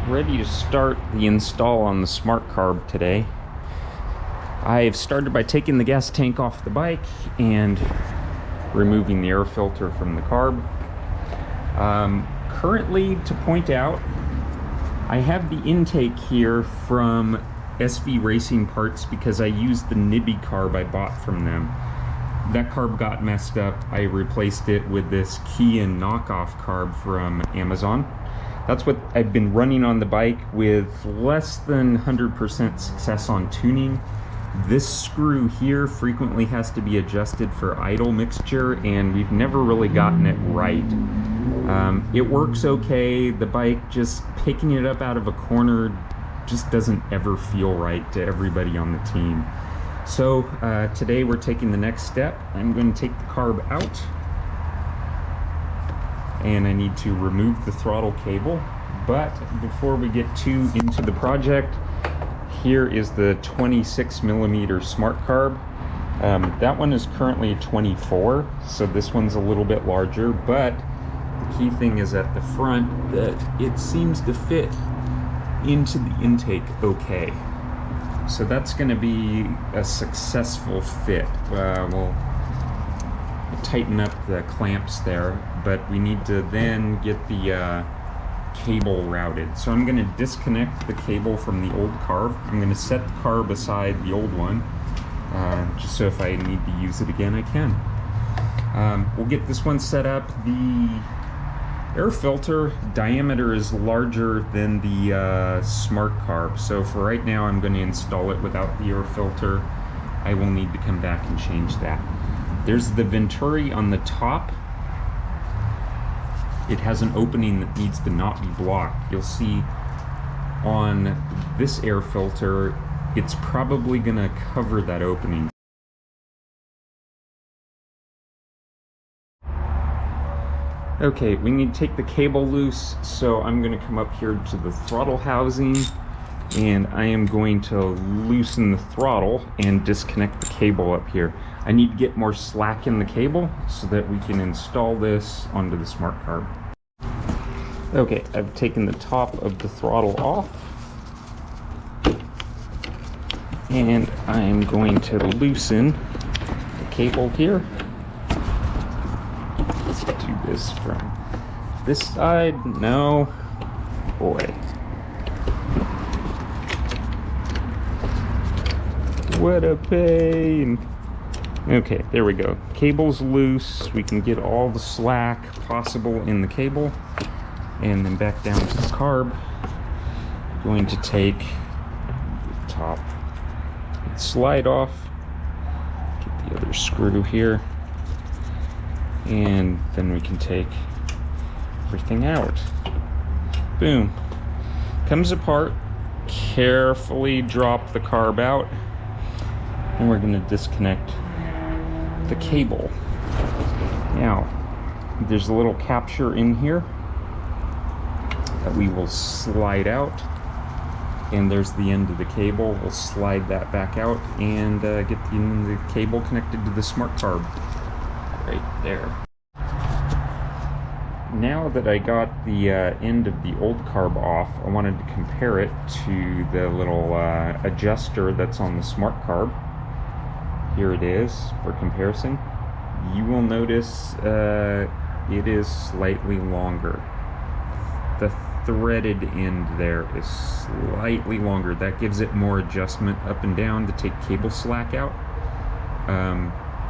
ready to start the install on the Smartcarb today. I've started by taking the gas tank off the bike and removing the air filter from the carb. Currently, to point out, I have the intake here from SV Racing Parts because I used the Nibby carb I bought from them. That carb got messed up. I replaced it with this Keihin knockoff carb from Amazon. That's what I've been running on the bike with less than 100% success on tuning. This screw here frequently has to be adjusted for idle mixture, and we've never really gotten it right. It works okay. The bike, just picking it up out of a corner, just doesn't ever feel right to everybody on the team. So today we're taking the next step. I'm going to take the carb out, and I need to remove the throttle cable. But before we get too into the project, here is the 26mm Smartcarb. That one is currently 24, so this one's a little bit larger, but the key thing is at the front that it seems to fit into the intake okay. So that's going to be a successful fit. We'll tighten up the clamps there, but we need to then get the cable routed. So I'm going to disconnect the cable from the old carb. I'm going to set the carb aside the old one, just so if I need to use it again, I can. We'll get this one set up. The air filter diameter is larger than the Smartcarb, so for right now I'm going to install it without the air filter. I will need to come back and change that. There's the venturi on the top. It has an opening that needs to not be blocked. You'll see on this air filter, it's probably going to cover that opening. Okay, we need to take the cable loose, so I'm going to come up here to the throttle housing, and I am going to loosen the throttle and disconnect the cable up here. I need to get more slack in the cable so that we can install this onto the Smartcarb. Okay, I've taken the top of the throttle off, and I'm going to loosen the cable here. Let's do this from this side. No, boy. What a pain. Okay, there we go. Cable's loose. We can get all the slack possible in the cable. And then back down to the carb. Going to take the top slide off. Get the other screw here. And then we can take everything out. Boom. Comes apart. Carefully drop the carb out. And we're going to disconnect the cable. Now, there's a little capture in here that we will slide out. And there's the end of the cable. We'll slide that back out and get the cable connected to the Smartcarb. Right there. Now that I got the end of the old carb off, I wanted to compare it to the little adjuster that's on the Smartcarb. Here it is for comparison. You will notice it is slightly longer. The threaded end there is slightly longer. That gives it more adjustment up and down to take cable slack out.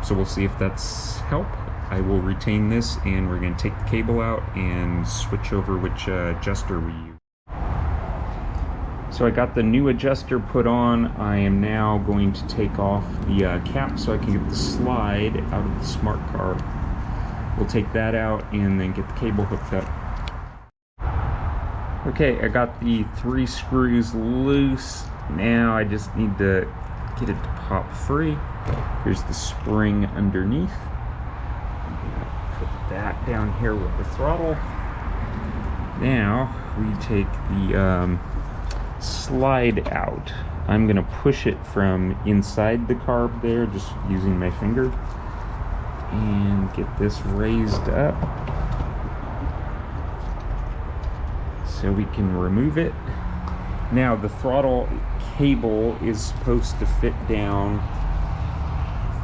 So we'll see if that's help. I will retain this, and we're going to take the cable out and switch over which adjuster we use. So I got the new adjuster put on. I am now going to take off the cap so I can get the slide out of the Smartcarb. We'll take that out and then get the cable hooked up. Okay, I got the 3 screws loose. Now I just need to get it to pop free. Here's the spring underneath. Put that down here with the throttle. Now we take the slide out. I'm going to push it from inside the carb there, just using my finger, and get this raised up. So we can remove it. Now the throttle cable is supposed to fit down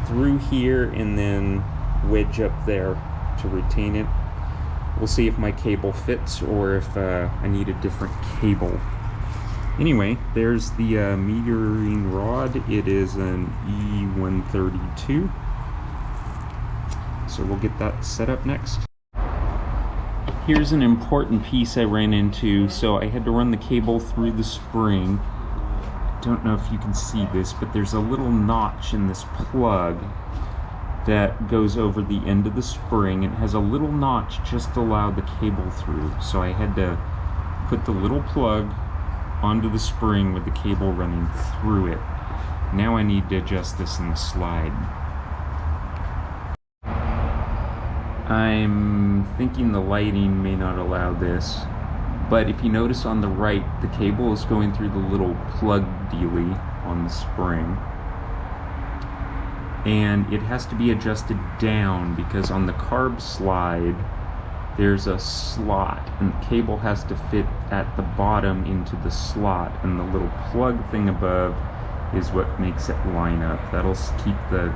through here and then wedge up there to retain it. We'll see if my cable fits or if I need a different cable. Anyway, there's the metering rod. It is an E132. So we'll get that set up next. Here's an important piece I ran into. So I had to run the cable through the spring. I don't know if you can see this, but there's a little notch in this plug that goes over the end of the spring. It has a little notch just to allow the cable through. So I had to put the little plug onto the spring with the cable running through it. Now I need to adjust this in the slide. I'm thinking the lighting may not allow this, but if you notice on the right, the cable is going through the little plug dealie on the spring. And it has to be adjusted down because on the carb slide, there's a slot and the cable has to fit at the bottom into the slot, and the little plug thing above is what makes it line up. That'll keep the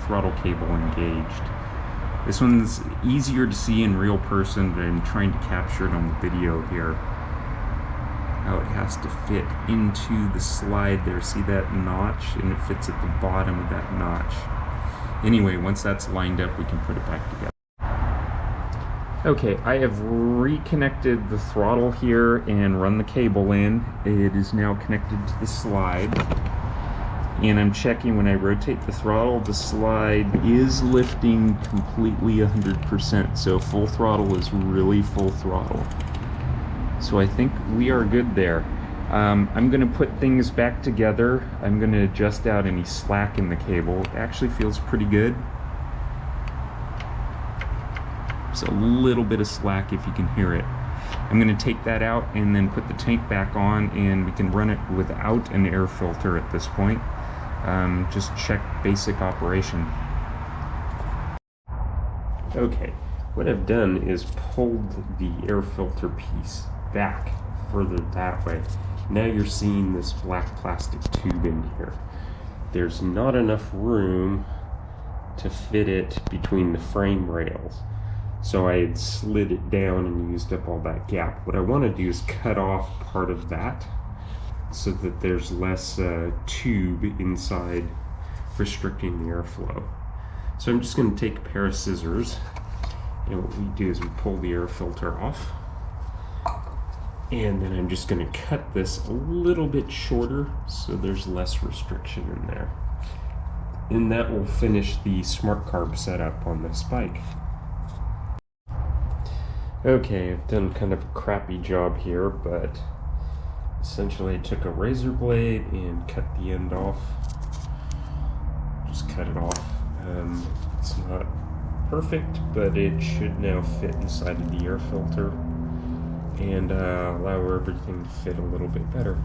throttle cable engaged. This one's easier to see in real person than trying to capture it on the video here. How it has to fit into the slide there. See that notch? And it fits at the bottom of that notch. Anyway, once that's lined up, we can put it back together. Okay, I have reconnected the throttle here and run the cable in. It is now connected to the slide. And I'm checking when I rotate the throttle, the slide is lifting completely 100%. So full throttle is really full throttle. So I think we are good there. I'm going to put things back together. I'm going to adjust out any slack in the cable. It actually feels pretty good. There's a little bit of slack if you can hear it. I'm going to take that out and then put the tank back on, and we can run it without an air filter at this point. Just check basic operation. Okay, what I've done is pulled the air filter piece back further that way. Now you're seeing this black plastic tube in here. There's not enough room to fit it between the frame rails. So I had slid it down and used up all that gap. What I want to do is cut off part of that so that there's less tube inside restricting the airflow. So I'm just going to take a pair of scissors, and what we do is we pull the air filter off, and then I'm just going to cut this a little bit shorter so there's less restriction in there. And that will finish the Smartcarb setup on this bike. Okay, I've done kind of a crappy job here, but essentially I took a razor blade and cut the end off. Just cut it off. It's not perfect, but it should now fit inside of the air filter and allow everything to fit a little bit better.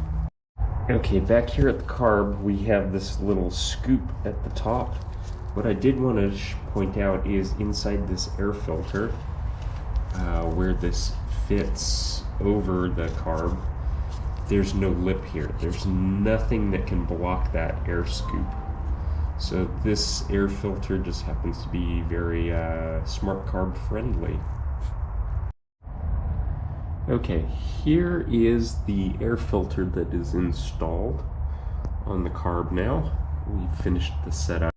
Okay, back here at the carb, we have this little scoop at the top. What I did want to point out is inside this air filter, where this fits over the carb, there's no lip here. There's nothing that can block that air scoop. So this air filter just happens to be very Smartcarb friendly. Okay, here is the air filter that is installed on the carb now. We've finished the setup.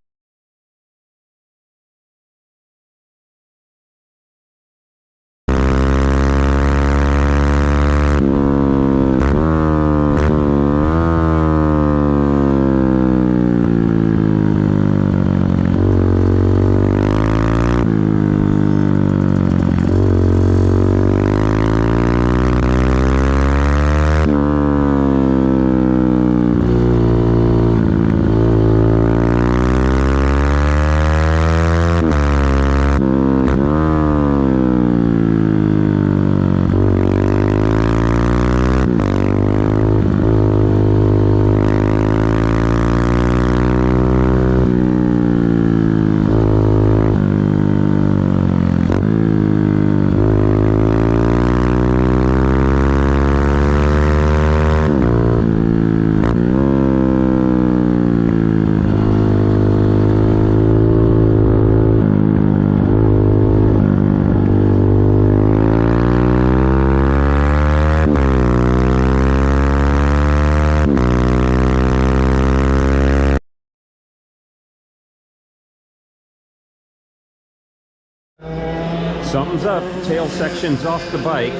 Something's up. Tail section's off the bike.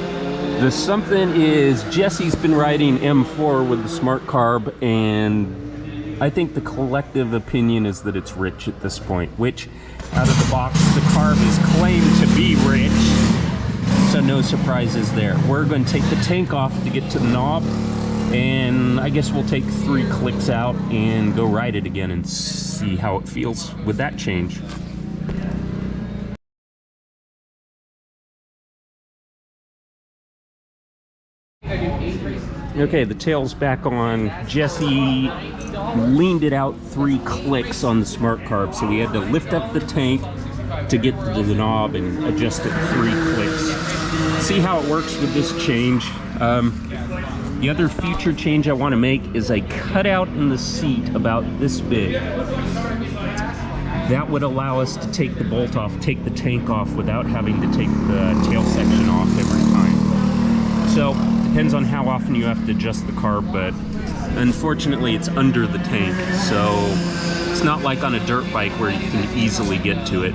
The something is Jesse's been riding M4 with the Smartcarb, and I think the collective opinion is that it's rich at this point, which out of the box the carb is claimed to be rich, so no surprises there. We're going to take the tank off to get to the knob, and I guess we'll take 3 clicks out and go ride it again and see how it feels with that change. Okay, the tail's back on. Jesse leaned it out 3 clicks on the Smartcarb, so we had to lift up the tank to get to the knob and adjust it 3 clicks. See how it works with this change. The other future change I want to make is a cutout in the seat about this big. That would allow us to take the bolt off, take the tank off without having to take the tail section off every time. So, depends on how often you have to adjust the carb, but unfortunately it's under the tank, so it's not like on a dirt bike where you can easily get to it.